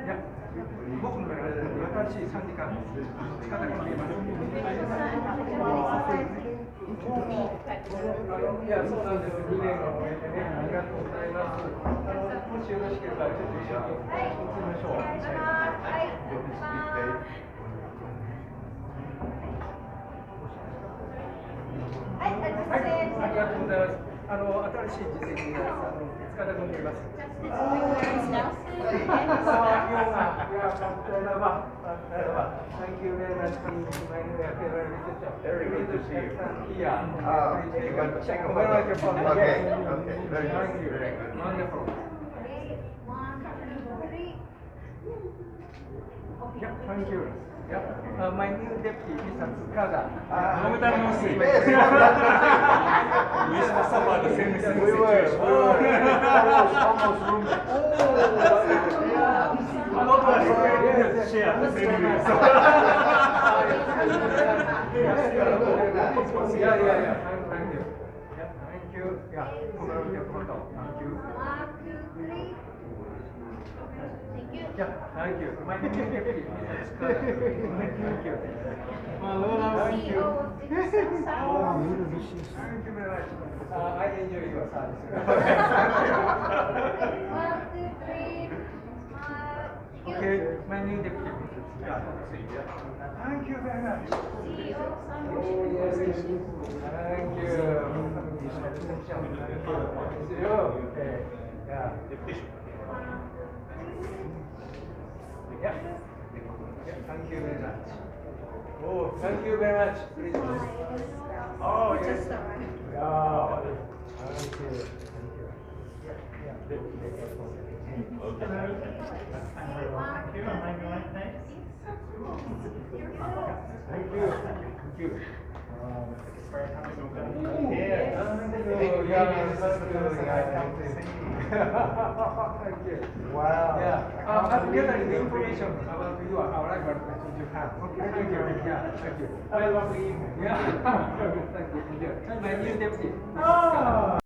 や、僕の中で新しい参事官の力が見えます。いや、そうなんです。2年を終えてね、ありがとうございます。もしよろしければ、ちょっと一緒に移りましょう。はい。はい、ありがとうございます。新しい実績になります。塚田君と言います。Thank you very much for my very good to see you. Yeah. Check the microphone. Okay, very good. Thank you. Wonderful. Yeah, thank you. Yeah. My new deputy, Mr. Tsukada. Long time no see. Yes, We suffered the same situation. we were almost roommates. Share the same views. Yeah. Thank you. Yeah, thank you. Yeah, commemorative photo. Thank you. Yeah, thank you. My new deputy, Mr. Tsukada. Thank you. Thank you. Thank you very much. I enjoy your service. Okay, my new deputy, Mr. Tsukada. Thank you very much. Oh, yes. Thank you. See you. Okay. Yeah. Yeah. Thank you very much. Oh, thank you very much. Please. Oh, yes. Yeah. Thank you. Thank you. Thank you. Thank you. Wow. Yeah. I'm gathering the information about your arrival to Japan. Okay. Thank you. Yeah. Thank you. Have a lovely evening. Yeah. Thank you. My new deputy.